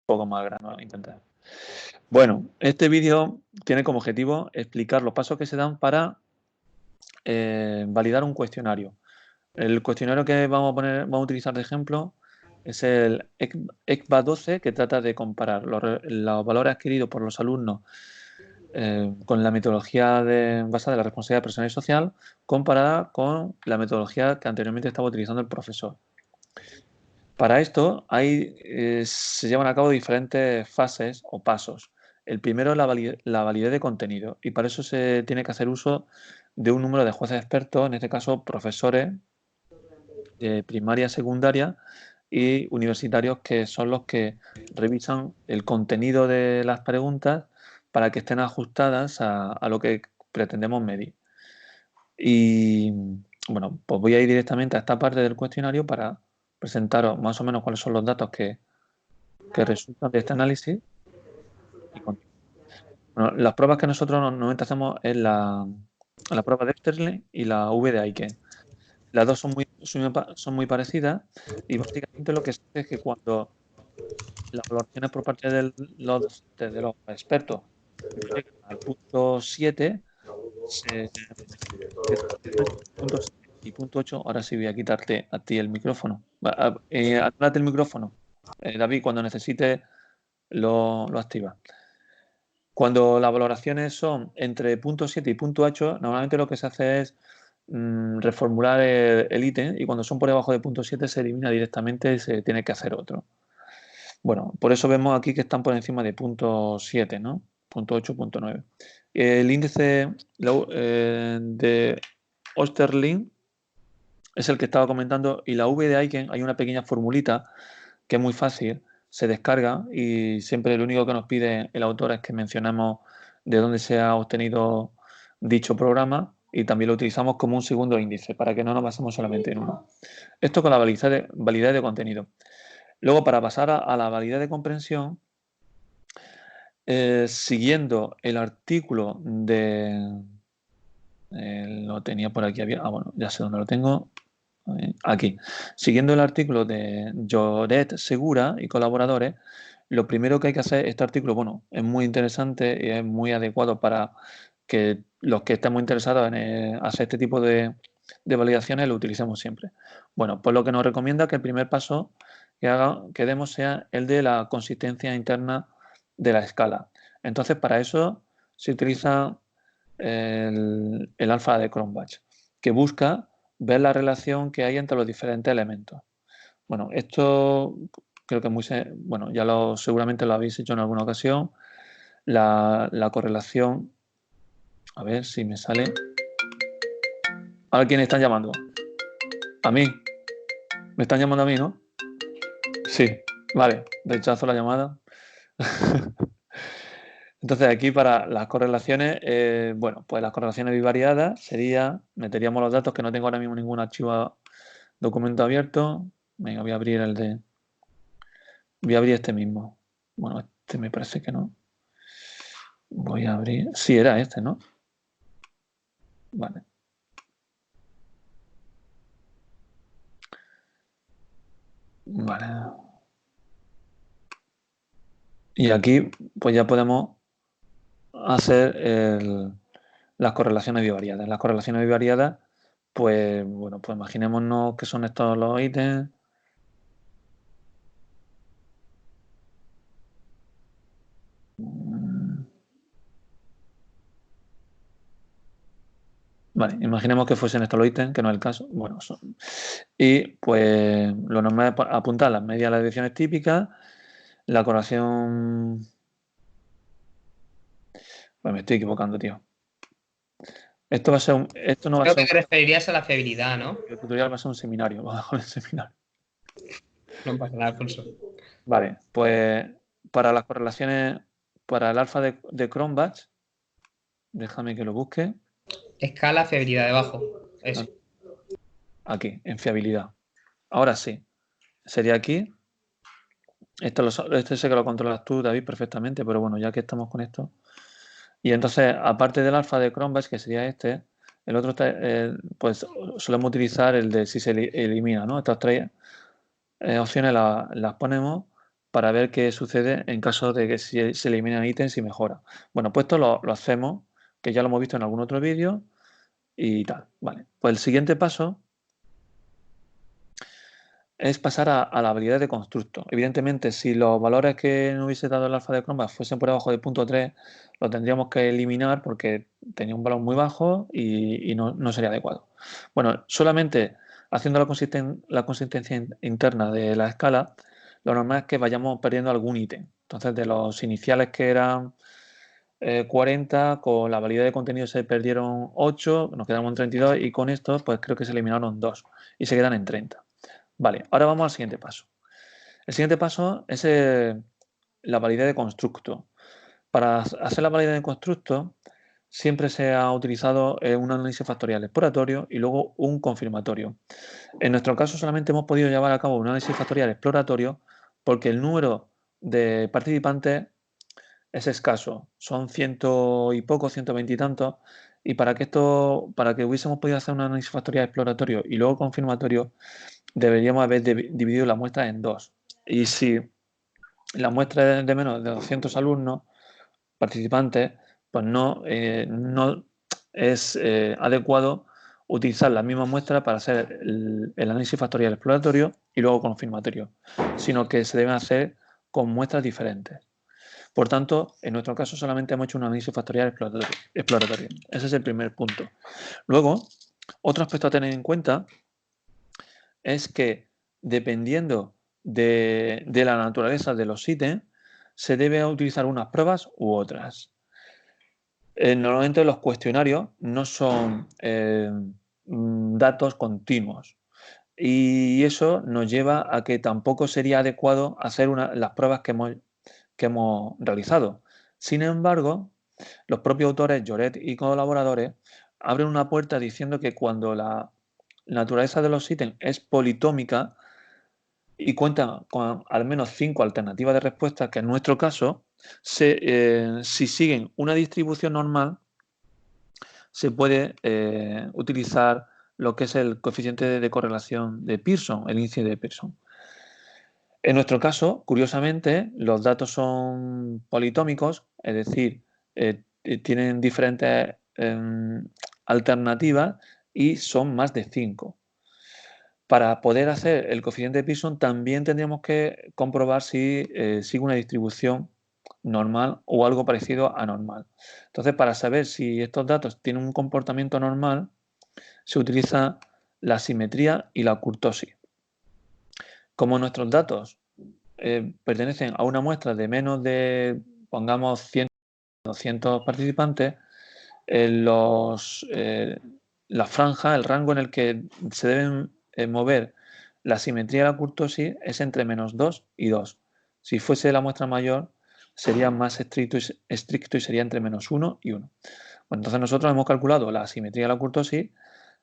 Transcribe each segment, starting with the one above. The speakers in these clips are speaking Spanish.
poco más grano intentar. Bueno, este vídeo tiene como objetivo explicar los pasos que se dan para validar un cuestionario. El cuestionario que vamos a utilizar de ejemplo es el ECBA 12, que trata de comparar los valores adquiridos por los alumnos con la metodología basada en la responsabilidad personal y social, comparada con la metodología que anteriormente estaba utilizando el profesor. Para esto se llevan a cabo diferentes fases o pasos. El primero es la validez de contenido, y para eso se tiene que hacer uso de un número de jueces expertos, en este caso profesores de primaria, secundaria y universitarios, que son los que revisan el contenido de las preguntas para que estén ajustadas a lo que pretendemos medir. Y bueno, pues voy a ir directamente a esta parte del cuestionario para presentaros más o menos cuáles son los datos que resultan de este análisis. Bueno, las pruebas que nosotros normalmente hacemos es la prueba de Esterle y la V de Aiken. Las dos son muy parecidas, y básicamente lo que se hace es que cuando las valoraciones por parte de los expertos llegan al punto 7, punto 7 y punto 8, ahora sí voy a quitarte a ti el micrófono. Actívate el micrófono, David, cuando necesites lo activa. Cuando las valoraciones son entre punto 7 y punto 8, normalmente lo que se hace es reformular el ítem, y cuando son por debajo de punto 7 se elimina directamente y se tiene que hacer otro. Bueno, por eso vemos aquí que están por encima de punto 7, ¿no? Punto 8, punto 9. El índice de Osterling es el que estaba comentando, y la V de Aiken hay una pequeña formulita que es muy fácil, se descarga, y siempre lo único que nos pide el autor es que mencionemos de dónde se ha obtenido dicho programa, y también lo utilizamos como un segundo índice para que no nos basemos solamente en uno. Esto con la validez de contenido. Luego, para pasar a la validez de comprensión, siguiendo el artículo de... lo tenía por aquí, bueno, ya sé dónde lo tengo. Aquí. Siguiendo el artículo de Lloret Segura y colaboradores, lo primero que hay que hacer, este artículo, bueno, es muy interesante y es muy adecuado para que los que estemos interesados en hacer este tipo de validaciones lo utilicemos siempre. Bueno, pues lo que nos recomienda es que el primer paso que demos sea el de la consistencia interna de la escala. Entonces, para eso se utiliza el alfa de Cronbach, que busca ver la relación que hay entre los diferentes elementos. Bueno, esto creo que bueno, ya seguramente lo habéis hecho en alguna ocasión. La correlación, a ver si me sale. ¿A quién están llamando? A mí. ¿Me están llamando a mí, no? Sí, vale, rechazo la llamada. Entonces, aquí para las correlaciones, bueno, pues las correlaciones bivariadas meteríamos los datos, que no tengo ahora mismo ningún archivo, documento abierto. Venga, voy a abrir este mismo. Bueno, este me parece que no. Voy a abrir. Sí, era este, ¿no? Vale. Vale. Y aquí, pues ya podemos hacer las correlaciones bivariadas. Las correlaciones bivariadas, pues, bueno, pues imaginémonos que son estos los ítems. Vale, imaginemos que fuesen estos los ítems, que no es el caso. Bueno, y pues lo normal es apuntar las medias de las desviaciones típicas, la correlación... Pues me estoy equivocando, tío. Esto va a ser esto no va a ser Creo que te referirías a la fiabilidad, ¿no? el tutorial, va a ser un seminario. Bajo el seminario. No pasa nada, Alfonso. Vale, pues para las correlaciones, para el alfa de Cronbach, déjame que lo busque. Escala, fiabilidad debajo. Eso. Aquí, en fiabilidad. Ahora sí, sería aquí. Este sé que lo controlas tú, David, perfectamente, pero bueno, ya que estamos con esto. Y entonces, aparte del alfa de Cronbach, que sería este, el otro está, pues solemos utilizar el de si se elimina, ¿no? Estas tres opciones las ponemos para ver qué sucede en caso de que se eliminan ítems y mejora. Bueno, pues esto lo hacemos, que ya lo hemos visto en algún otro vídeo y tal. Vale, pues el siguiente paso es pasar a la habilidad de constructo. Evidentemente, si los valores que nos hubiese dado el alfa de Chroma fuesen por debajo de 0.3, lo tendríamos que eliminar porque tenía un valor muy bajo y no sería adecuado. Bueno, solamente haciendo la consistencia interna de la escala, lo normal es que vayamos perdiendo algún ítem. Entonces, de los iniciales que eran 40, con la validad de contenido se perdieron 8, nos quedamos en 32 y con esto pues creo que se eliminaron 2 y se quedan en 30. Vale, ahora vamos al siguiente paso. El siguiente paso es la validez de constructo. Para hacer la validez de constructo siempre se ha utilizado un análisis factorial exploratorio y luego un confirmatorio. En nuestro caso solamente hemos podido llevar a cabo un análisis factorial exploratorio porque el número de participantes es escaso, son 100 y poco, 120 y tantos, y para que hubiésemos podido hacer un análisis factorial exploratorio y luego confirmatorio, deberíamos haber dividido la muestra en dos. Y si la muestra es de menos de 200 alumnos participantes, pues no es adecuado utilizar la misma muestra para hacer el análisis factorial exploratorio y luego confirmatorio, sino que se deben hacer con muestras diferentes. Por tanto, en nuestro caso solamente hemos hecho un análisis factorial exploratorio. Ese es el primer punto. Luego, otro aspecto a tener en cuenta es que dependiendo de la naturaleza de los ítems, se debe utilizar unas pruebas u otras. Normalmente los cuestionarios no son datos continuos y eso nos lleva a que tampoco sería adecuado hacer las pruebas que hemos realizado. Sin embargo, los propios autores, Lloret y colaboradores, abren una puerta diciendo que cuando la naturaleza de los ítems es politómica y cuenta con al menos 5 alternativas de respuesta, que en nuestro caso, si siguen una distribución normal, se puede utilizar lo que es el coeficiente de correlación de Pearson, el índice de Pearson. En nuestro caso, curiosamente, los datos son politómicos, es decir, tienen diferentes alternativas y son más de 5. Para poder hacer el coeficiente de Pearson también tendríamos que comprobar si sigue una distribución normal o algo parecido a normal. Entonces, para saber si estos datos tienen un comportamiento normal, se utiliza la simetría y la kurtosis. Como nuestros datos pertenecen a una muestra de menos de, pongamos, 100 o 200 participantes, la franja, el rango en el que se deben mover la simetría y la kurtosis es entre -2 y 2. Si fuese la muestra mayor, sería más estricto y sería entre -1 y 1. Bueno, entonces nosotros hemos calculado la simetría y la kurtosis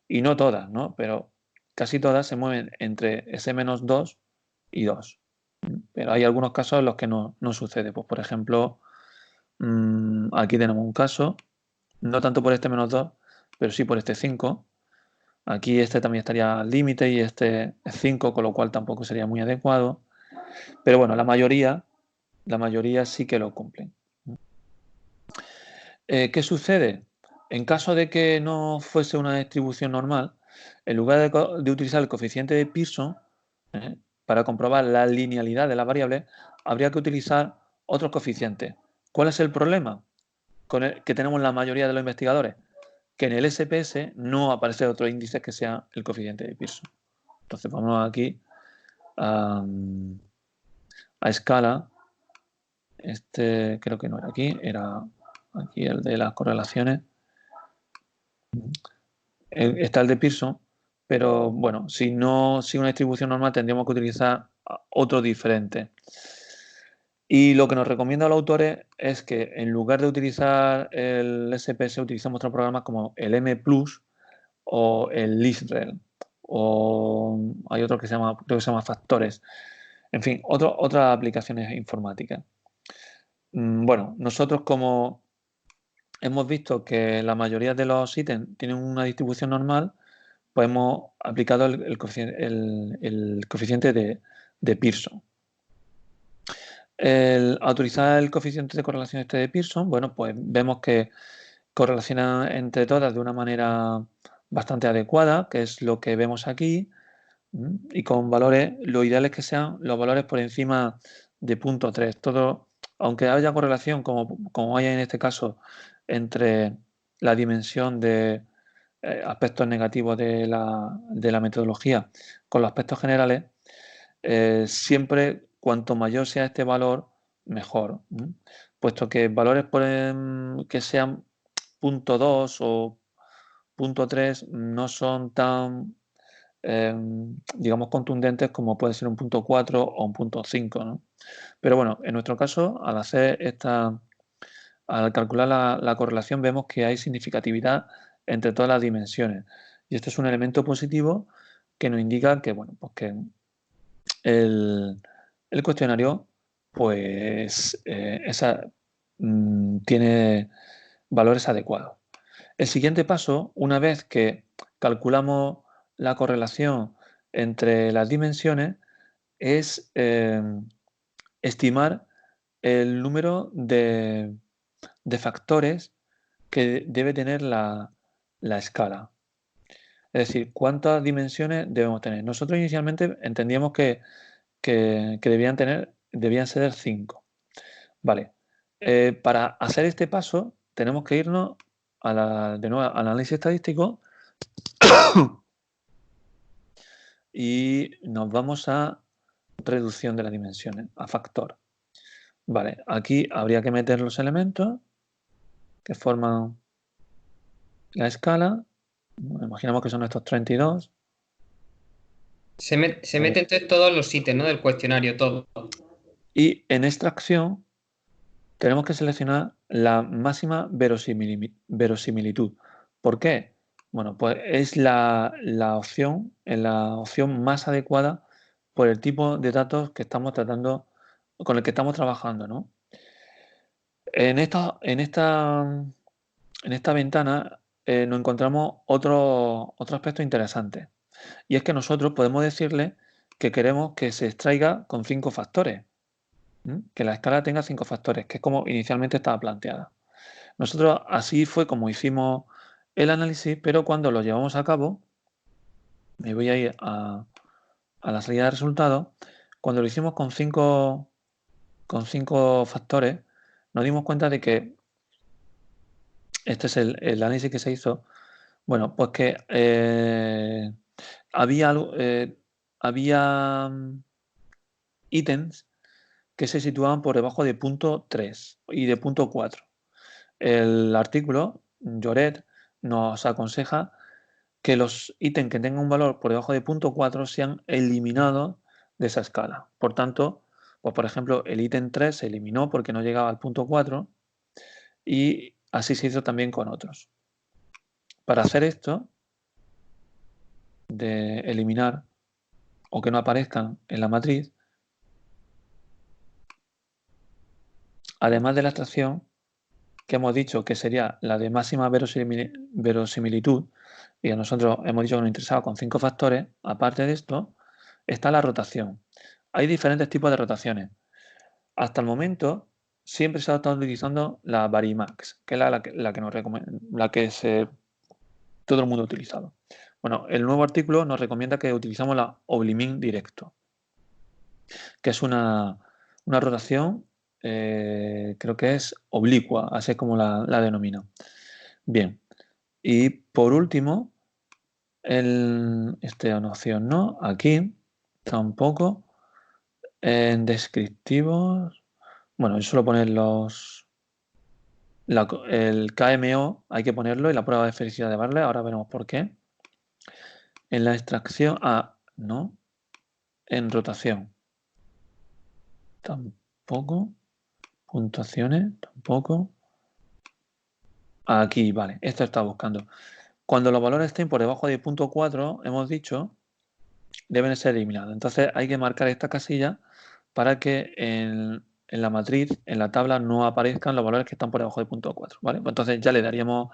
y no todas, ¿no? Pero casi todas se mueven entre ese -2 y 2. Pero hay algunos casos en los que no sucede. Pues, por ejemplo, aquí tenemos un caso, no tanto por este -2, pero sí por este 5. Aquí este también estaría al límite y este es 5, con lo cual tampoco sería muy adecuado. Pero bueno, la mayoría sí que lo cumplen. ¿Qué sucede? En caso de que no fuese una distribución normal, en lugar de utilizar el coeficiente de Pearson, para comprobar la linealidad de las variables, habría que utilizar otros coeficientes. ¿Cuál es el problema que tenemos la mayoría de los investigadores? Que en el SPS no aparece otro índice que sea el coeficiente de Pearson. Entonces vamos aquí a escala. Este creo que no era aquí, era aquí el de las correlaciones. Está el de Pearson, pero bueno, si una distribución normal tendríamos que utilizar otro diferente. Y lo que nos recomienda los autores es que en lugar de utilizar el SPS, utilizamos otros programas como el M+, o el LISREL, o hay otro que creo que se llama Factores. En fin, otras aplicaciones informáticas. Bueno, nosotros como hemos visto que la mayoría de los ítems tienen una distribución normal, pues hemos aplicado el coeficiente de Pearson. Al utilizar el coeficiente de correlación este de Pearson, bueno, pues vemos que correlacionan entre todas de una manera bastante adecuada, que es lo que vemos aquí, y con valores, lo ideal es que sean los valores por encima de 0.3. Todo, aunque haya correlación, como hay en este caso, entre la dimensión de aspectos negativos de la metodología con los aspectos generales, siempre cuanto mayor sea este valor, mejor. Puesto que valores que sean 0.2 o 0.3 no son tan, digamos, contundentes como puede ser un 0.4 o un 0.5, ¿no? Pero bueno, en nuestro caso, al calcular la correlación, vemos que hay significatividad entre todas las dimensiones. Y esto es un elemento positivo que nos indica que, bueno, pues que el cuestionario, pues, tiene valores adecuados. El siguiente paso, una vez que calculamos la correlación entre las dimensiones, es estimar el número de factores que debe tener la escala. Es decir, cuántas dimensiones debemos tener. Nosotros inicialmente entendíamos que debían ser 5. Vale. Para hacer este paso tenemos que irnos de nuevo al análisis estadístico y nos vamos a reducción de las dimensiones, a factor. Vale, aquí habría que meter los elementos que forman la escala. Imaginamos que son estos 32. Se meten entonces todos los ítems, ¿no? Del cuestionario, todo. Y en extracción tenemos que seleccionar la máxima verosimilitud. ¿Por qué? Bueno, pues es la opción más adecuada por el tipo de datos que estamos tratando, con el que estamos trabajando, ¿no? En esta ventana nos encontramos otro aspecto interesante. Y es que nosotros podemos decirle que queremos que se extraiga con 5 factores. Que la escala tenga 5 factores, que es como inicialmente estaba planteada. Nosotros así fue como hicimos el análisis, pero cuando lo llevamos a cabo, me voy a ir a la salida de resultados, cuando lo hicimos con 5 factores, nos dimos cuenta de que este es el análisis que se hizo. Bueno, pues que había ítems que se situaban por debajo de 0.3 y de 0.4. El artículo, Lloret, nos aconseja que los ítems que tengan un valor por debajo de 0.4 sean eliminados de esa escala. Por tanto, pues por ejemplo, el ítem 3 se eliminó porque no llegaba al 0.4 y así se hizo también con otros. Para hacer esto, de eliminar o que no aparezcan en la matriz, además de la extracción que hemos dicho que sería la de máxima verosimilitud, y a nosotros hemos dicho que nos interesaba con 5 factores, aparte de esto, está la rotación. Hay diferentes tipos de rotaciones. Hasta el momento siempre se ha estado utilizando la Varimax, que es la que nos recomienda, todo el mundo ha utilizado. Bueno, el nuevo artículo nos recomienda que utilicemos la Oblimin directo, que es una rotación, creo que es oblicua, así es como la denomina. Bien, y por último, esta opción no, aquí tampoco, en descriptivos, bueno, yo suelo poner el KMO, hay que ponerlo, y la prueba de felicidad de Barley, ahora veremos por qué. En la extracción, no, en rotación, tampoco, puntuaciones, tampoco. Aquí, vale, esto está buscando. Cuando los valores estén por debajo de 0.4, hemos dicho, deben ser eliminados. Entonces hay que marcar esta casilla para que en la matriz, en la tabla, no aparezcan los valores que están por debajo de 0.4. ¿Vale? Pues entonces ya le daríamos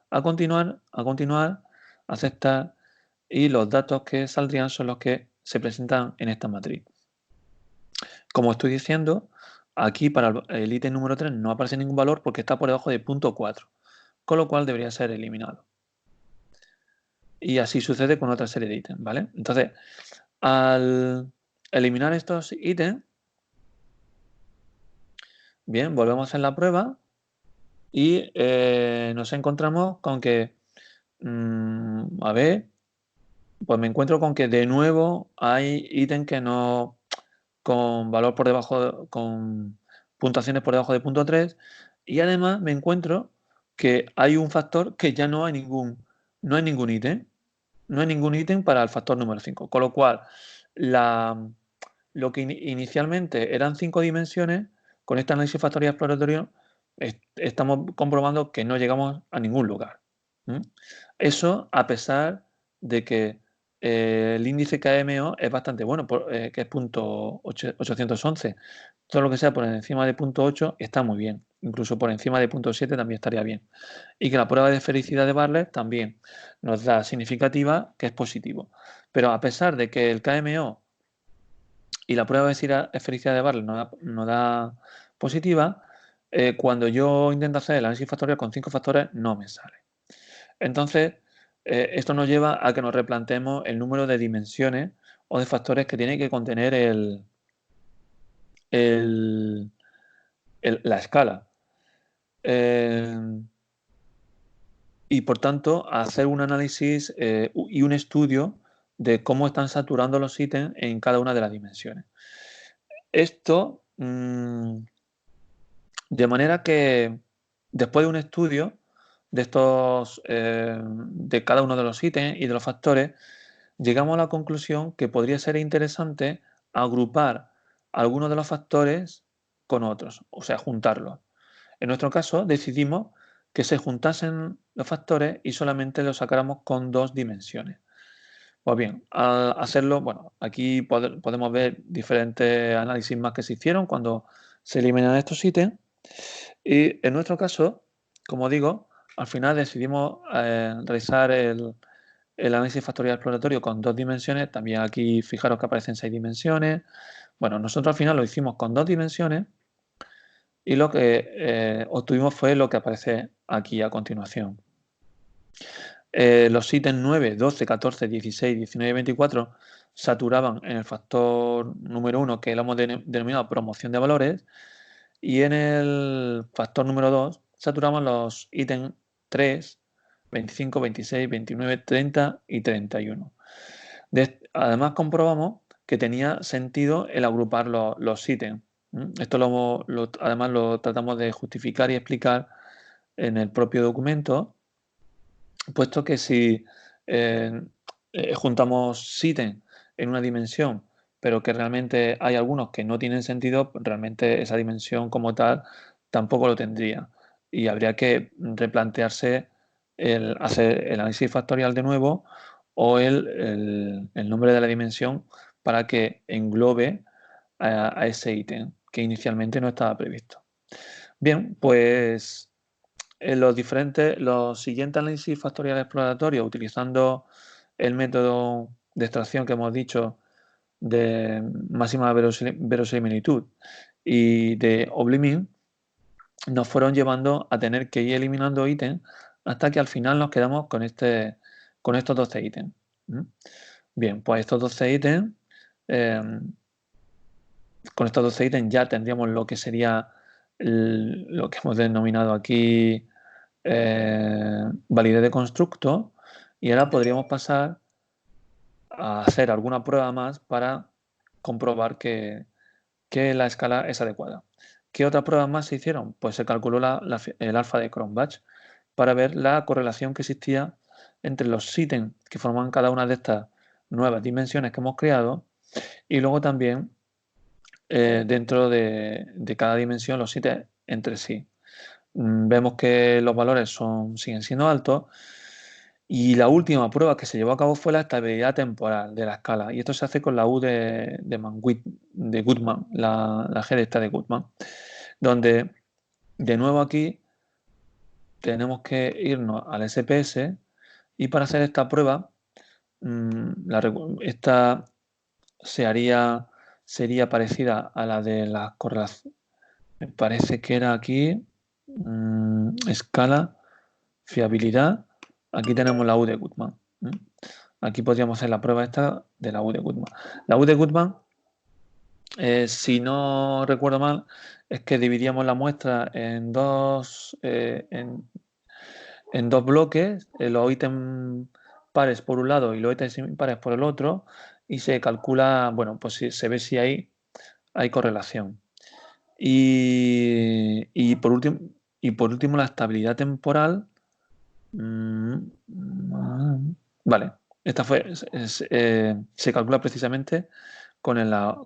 a continuar, aceptar, y los datos que saldrían son los que se presentan en esta matriz. Como estoy diciendo, aquí para el ítem número 3 no aparece ningún valor porque está por debajo de 0.4, con lo cual debería ser eliminado. Y así sucede con otra serie de ítems, ¿vale? Entonces, al eliminar estos ítems, bien, volvemos a hacer la prueba y nos encontramos con que, a ver, pues me encuentro con que de nuevo hay ítems que no, con valor por debajo, con puntuaciones por debajo de 0.3, y además me encuentro que hay un factor que ya no hay ningún ítem. No hay ningún ítem para el factor número 5, con lo cual lo que inicialmente eran 5 dimensiones, con este análisis factorial exploratorio estamos comprobando que no llegamos a ningún lugar. Eso a pesar de que el índice KMO es bastante bueno, que es 811. Todo lo que sea por encima de 0.8 está muy bien. Incluso por encima de 0.7 también estaría bien. Y que la prueba de felicidad de Bartlett también nos da significativa que es positivo. Pero a pesar de que el KMO y la prueba de felicidad de Bartlett no da positiva, cuando yo intento hacer el análisis factorial con 5 factores no me sale. Entonces, esto nos lleva a que nos replanteemos el número de dimensiones o de factores que tiene que contener la escala. Y por tanto, hacer un análisis y un estudio de cómo están saturando los ítems en cada una de las dimensiones. Esto, de manera que después de un estudio de estos, de cada uno de los ítems y de los factores, llegamos a la conclusión que podría ser interesante agrupar algunos de los factores con otros, o sea, juntarlos. En nuestro caso, decidimos que se juntasen los factores y solamente los sacáramos con 2 dimensiones. Pues bien, al hacerlo, bueno, aquí podemos ver diferentes análisis más que se hicieron cuando se eliminan estos ítems. Y en nuestro caso, como digo, al final decidimos realizar el análisis factorial exploratorio con 2 dimensiones. También aquí fijaros que aparecen 6 dimensiones. Bueno, nosotros al final lo hicimos con 2 dimensiones y lo que obtuvimos fue lo que aparece aquí a continuación. Los ítems 9, 12, 14, 16, 19 y 24 saturaban en el factor número 1, que lo hemos denominado promoción de valores, y en el factor número 2 saturaban los ítems 3, 25, 26, 29, 30 y 31. Además comprobamos que tenía sentido el agrupar los ítems. Esto además lo tratamos de justificar y explicar en el propio documento, puesto que si juntamos ítems en una dimensión, pero que realmente hay algunos que no tienen sentido, realmente esa dimensión como tal tampoco lo tendría. Y habría que replantearse hacer el análisis factorial de nuevo o el nombre de la dimensión para que englobe a ese ítem que inicialmente no estaba previsto. Bien, pues los siguientes análisis factoriales exploratorios utilizando el método de extracción que hemos dicho de máxima verosimilitud y de Oblimin nos fueron llevando a tener que ir eliminando ítems hasta que al final nos quedamos con estos 12 ítems. Bien, pues estos 12 ítems, con estos 12 ítems ya tendríamos lo que sería lo que hemos denominado aquí validez de constructo, y ahora podríamos pasar a hacer alguna prueba más para comprobar que la escala es adecuada. ¿Qué otras pruebas más se hicieron? Pues se calculó el alfa de Cronbach para ver la correlación que existía entre los ítems que forman cada una de estas nuevas dimensiones que hemos creado y luego también dentro de cada dimensión los ítems entre sí. Vemos que los valores siguen siendo altos y la última prueba que se llevó a cabo fue la estabilidad temporal de la escala, y esto se hace con la U de Goodman, la G de esta de Goodman, donde de nuevo aquí tenemos que irnos al SPS y para hacer esta prueba esta sería parecida a la de la correlación. Me parece que era aquí escala, fiabilidad. Aquí tenemos la U de Goodman. Aquí podríamos hacer la prueba esta de la U de Goodman. La U de Goodman, si no recuerdo mal, es que dividíamos la muestra en dos bloques, los ítems pares por un lado y los ítems impares por el otro, y se calcula, bueno, pues se ve si hay correlación. Y por último, la estabilidad temporal. Vale, esta se calcula precisamente con la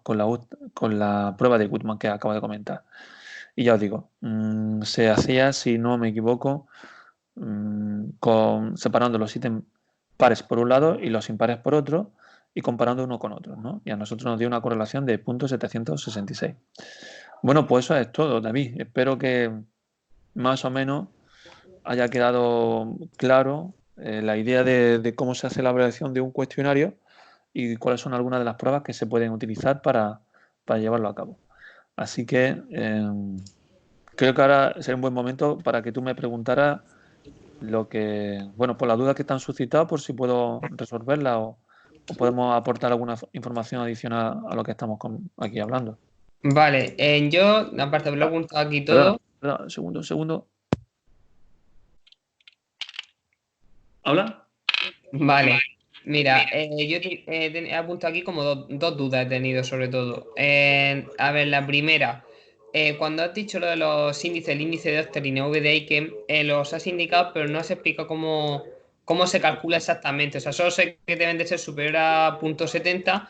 prueba de Goodman que acabo de comentar. Y ya os digo, se hacía, si no me equivoco, separando los ítems pares por un lado y los impares por otro y comparando uno con otro, ¿no? Y a nosotros nos dio una correlación de 0.766. Bueno, pues eso es todo, David. Espero que más o menos haya quedado claro la idea de cómo se hace la evaluación de un cuestionario y cuáles son algunas de las pruebas que se pueden utilizar para llevarlo a cabo. Así que creo que ahora será un buen momento para que tú me preguntaras por las dudas que están suscitadas, por si puedo resolverlas o podemos aportar alguna información adicional a lo que estamos aquí hablando. Vale, yo, aparte de lo he preguntado aquí Perdona, todo. un segundo. ¿Habla? Vale, mira, yo he apuntado aquí como dos dudas he tenido sobre todo. A ver, la primera, cuando has dicho lo de los índices, el índice de Osterlin y VD-Aiken, los has indicado, pero no has explicado cómo se calcula exactamente. O sea, solo sé que deben de ser superior a 0.70,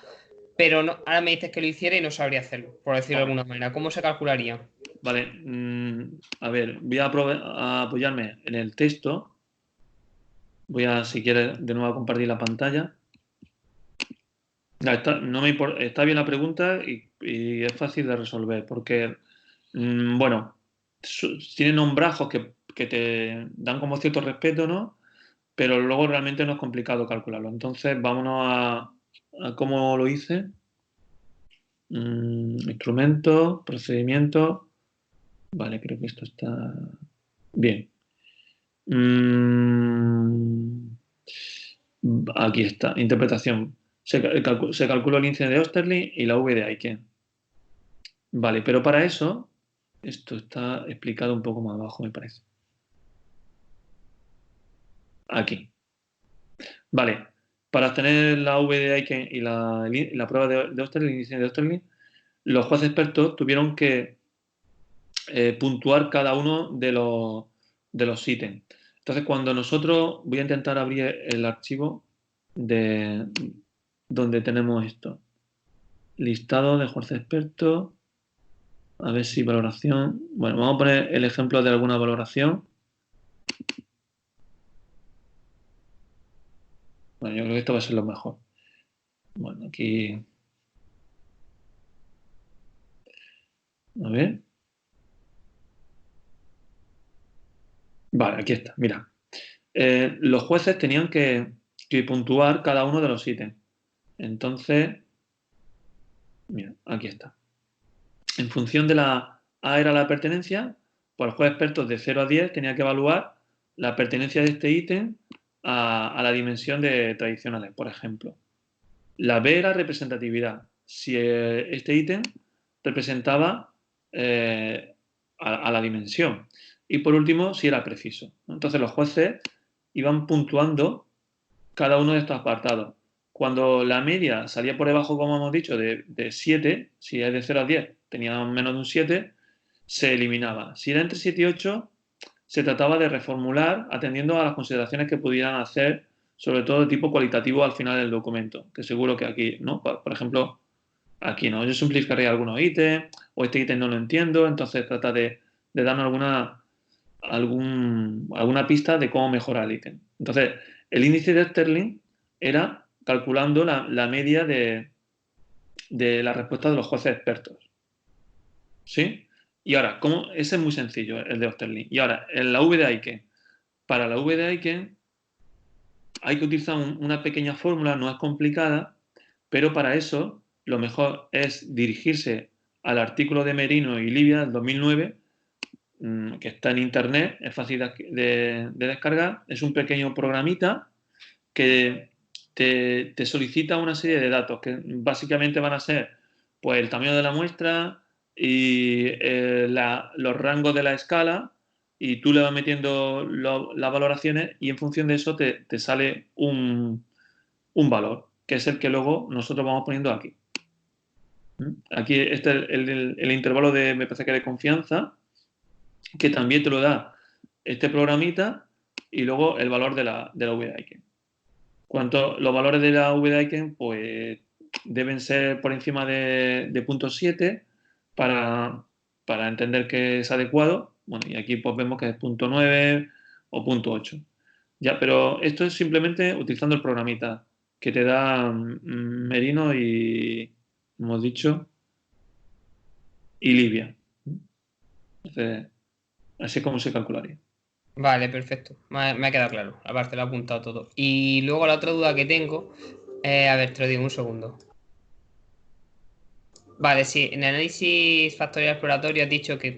pero no, ahora me dices que lo hiciera y no sabría hacerlo, por decirlo de alguna manera. ¿Cómo se calcularía? Vale, a ver, voy a apoyarme en el texto. Voy a, si quieres, de nuevo a compartir la pantalla. Está bien la pregunta y es fácil de resolver porque, bueno, tienen nombrajos que te dan como cierto respeto, ¿no? Pero luego realmente no es complicado calcularlo. Entonces, vámonos a cómo lo hice. Instrumentos, procedimientos. Vale, creo que esto está bien. Aquí está, interpretación. Se calculó el índice de Osterlin y la V de Aiken. Vale, pero para eso, esto está explicado un poco más abajo, me parece. Aquí. Vale, para obtener la V de Aiken y la prueba de Osterlin, el índice de Osterlin, los jueces expertos tuvieron que puntuar cada uno de los ítems. Entonces, cuando nosotros, voy a intentar abrir el archivo de donde tenemos esto. Listado de jueces expertos. A ver si valoración. Bueno, vamos a poner el ejemplo de alguna valoración. Bueno, yo creo que esto va a ser lo mejor. Bueno, aquí. A ver. Vale, aquí está. Mira. Los jueces tenían que puntuar cada uno de los ítems. Entonces, mira, aquí está. En función de la A era la pertenencia, pues el juez experto de 0 a 10 tenía que evaluar la pertenencia de este ítem a la dimensión de tradicionales, por ejemplo. La B era representatividad. Si este ítem representaba a la dimensión. Y por último, si era preciso. Entonces los jueces iban puntuando cada uno de estos apartados. Cuando la media salía por debajo, como hemos dicho, de 7, si es de 0 a 10, tenía menos de un 7, se eliminaba. Si era entre 7 y 8, se trataba de reformular atendiendo a las consideraciones que pudieran hacer, sobre todo de tipo cualitativo al final del documento, que seguro que aquí, ¿no? Por ejemplo, aquí no, yo simplificaría algunos ítems, o este ítem no lo entiendo, entonces trata de darnos alguna pista de cómo mejorar el ítem. Entonces, el índice de Sterling era calculando la media de la respuesta de los jueces expertos. ¿Sí? Y ahora, ese es muy sencillo, el de Osterlin. Y ahora, en la V de Aiken. Para la V de Aiken hay que utilizar una pequeña fórmula, no es complicada, pero para eso lo mejor es dirigirse al artículo de Merino y Livia del 2009, que está en internet, es fácil de descargar. Es un pequeño programita que te solicita una serie de datos que básicamente van a ser pues el tamaño de la muestra y los rangos de la escala, y tú le vas metiendo las valoraciones y en función de eso te sale un valor, que es el que luego nosotros vamos poniendo aquí. Aquí este es el intervalo me parece que de confianza, que también te lo da este programita, y luego el valor de la V-Iken. Los valores de la V-Iken pues deben ser por encima de 0.7 para entender que es adecuado. Bueno, y aquí pues vemos que es 0.9 o 0.8. Ya, pero esto es simplemente utilizando el programita que te da Merino y, hemos dicho, y Livia. Entonces, así es como se calcularía. Vale, perfecto. Me ha quedado claro. Aparte lo he apuntado todo. Y luego la otra duda que tengo, a ver, te lo digo un segundo. Vale, sí, en el análisis factorial exploratorio has dicho que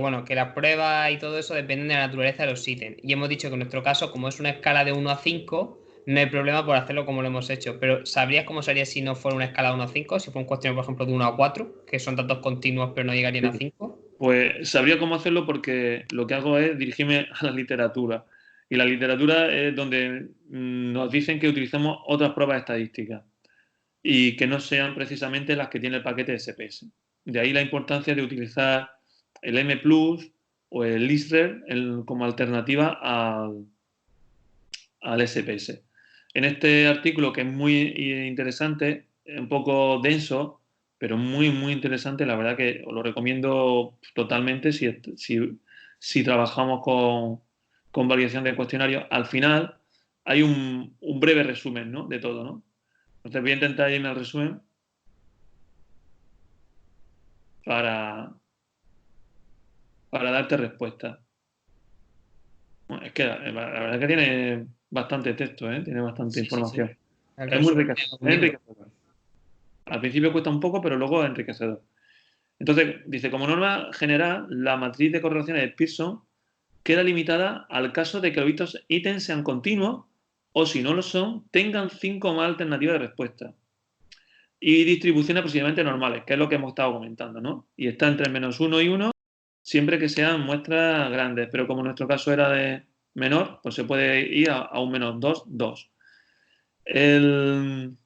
bueno, que las pruebas y todo eso dependen de la naturaleza de los ítems. Y hemos dicho que en nuestro caso, como es una escala de 1 a 5, no hay problema por hacerlo como lo hemos hecho. Pero ¿sabrías cómo sería si no fuera una escala de 1 a 5? Si fuera un cuestionario, por ejemplo, de 1 a 4, que son datos continuos pero no llegarían a 5. Pues sabría cómo hacerlo porque lo que hago es dirigirme a la literatura. Y la literatura es donde nos dicen que utilicemos otras pruebas estadísticas y que no sean precisamente las que tiene el paquete SPS. De ahí la importancia de utilizar el M+ o el LISRER como alternativa al SPS. En este artículo, que es muy interesante, un poco denso, pero muy, muy interesante, la verdad que os lo recomiendo totalmente si trabajamos con validación de cuestionarios. Al final hay un breve resumen, ¿no?, de todo, ¿no? Entonces voy a intentar irme al resumen para darte respuesta. Bueno, es que la verdad es que tiene bastante texto, ¿eh? Tiene bastante información. Sí. El Es muy resumen enriquecedor. Al principio cuesta un poco, pero luego es enriquecedor. Entonces, dice, como norma general, la matriz de correlaciones de Pearson queda limitada al caso de que los ítems sean continuos o, si no lo son, tengan 5 o más alternativas de respuesta. Y distribuciones aproximadamente normales, que es lo que hemos estado comentando, ¿no? Y está entre -1 y 1, siempre que sean muestras grandes. Pero como nuestro caso era de menor, pues se puede ir a un -2, 2. En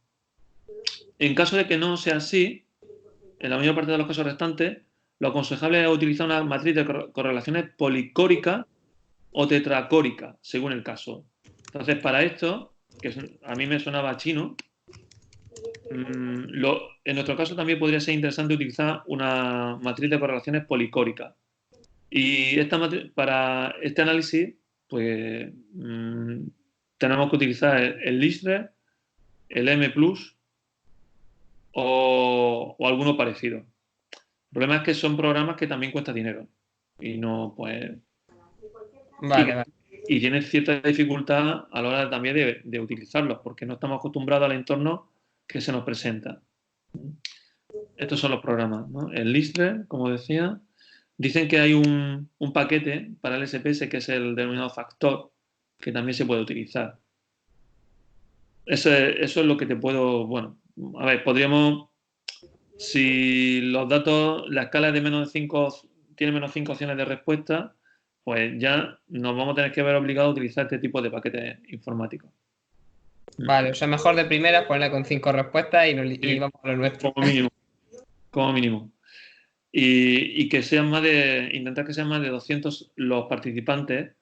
caso de que no sea así, en la mayor parte de los casos restantes, lo aconsejable es utilizar una matriz de correlaciones policórica o tetracórica, según el caso. Entonces, para esto, que a mí me sonaba chino, en nuestro caso también podría ser interesante utilizar una matriz de correlaciones policórica. Y para este análisis, pues tenemos que utilizar el LISRE, el M+, o alguno parecido. El problema es que son programas que también cuestan dinero. Y no, pues. Vale. Y tienes cierta dificultad a la hora también de utilizarlos, porque no estamos acostumbrados al entorno que se nos presenta. Estos son los programas, ¿no? El LISRE, como decía. Dicen que hay un paquete para el SPS que es el denominado factor, que también se puede utilizar. Eso es lo que te puedo. Bueno, a ver, podríamos. Si los datos, la escala es de -5, tiene -5 opciones de respuesta, pues ya nos vamos a tener que ver obligados a utilizar este tipo de paquetes informáticos. Vale, o sea, mejor de primera ponerle con 5 respuestas y vamos a lo nuestro. Como mínimo. Como mínimo. Y que sean intentar que sean más de 200 los participantes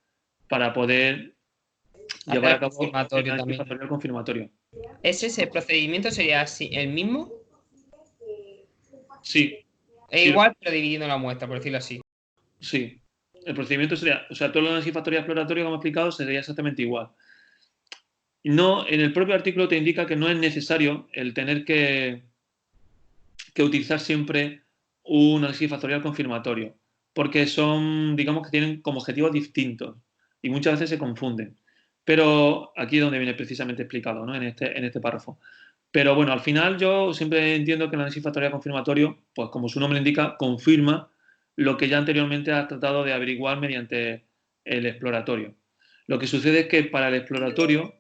para poder llevar a cabo el análisis factorial confirmatorio. ¿Ese procedimiento sería así, el mismo? Sí. Es igual, pero dividiendo la muestra, por decirlo así. Sí. El procedimiento sería, o sea, todo el análisis factorial exploratorio, como he explicado, sería exactamente igual. No, en el propio artículo te indica que no es necesario el tener que utilizar siempre un análisis factorial confirmatorio, porque son, digamos, que tienen como objetivos distintos y muchas veces se confunden. Pero aquí es donde viene precisamente explicado, ¿no?, en este párrafo. Pero bueno, al final yo siempre entiendo que el análisis factorial confirmatorio, pues como su nombre indica, confirma lo que ya anteriormente has tratado de averiguar mediante el exploratorio. Lo que sucede es que para el exploratorio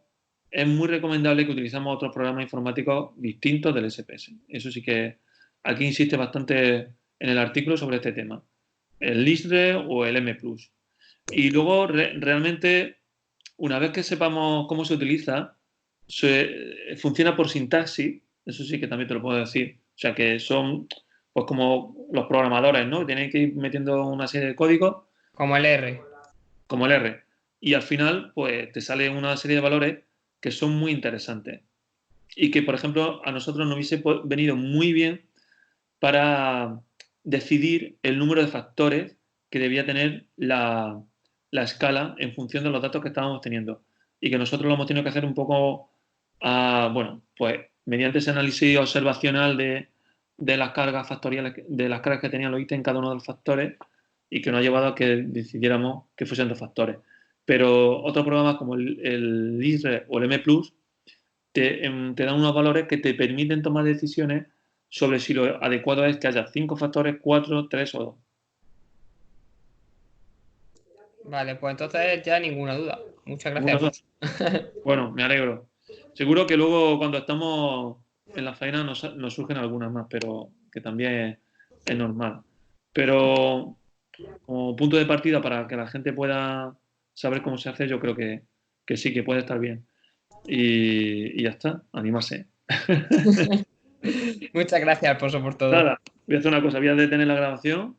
es muy recomendable que utilicemos otros programas informáticos distintos del SPS. Eso sí que aquí insiste bastante en el artículo sobre este tema. El LISRE o el M+. Y luego realmente, una vez que sepamos cómo se utiliza, funciona por sintaxis, eso sí que también te lo puedo decir. O sea que son pues como los programadores, ¿no? Tienen que ir metiendo una serie de códigos. Como el R. Como el R. Y al final, pues te sale una serie de valores que son muy interesantes. Y que, por ejemplo, a nosotros nos hubiese venido muy bien para decidir el número de factores que debía tener la escala en función de los datos que estábamos teniendo. Y que nosotros lo hemos tenido que hacer un poco, bueno, pues mediante ese análisis observacional de las cargas factoriales, de las cargas que tenían los ítems en cada uno de los factores, y que nos ha llevado a que decidiéramos que fuesen dos factores. Pero otros programas como el ISRE o el M+, te dan unos valores que te permiten tomar decisiones sobre si lo adecuado es que haya 5 factores, 4, 3 o 2. Vale, pues entonces ya ninguna duda. Muchas ¿Alguna gracias, duda? Alfonso. Bueno, me alegro. Seguro que luego cuando estamos en la faena nos surgen algunas más, pero que también es normal. Pero como punto de partida para que la gente pueda saber cómo se hace, yo creo que sí, que puede estar bien. Y ya está, animarse. Muchas gracias, Alfonso, por todo. Nada, voy a hacer una cosa, voy a detener la grabación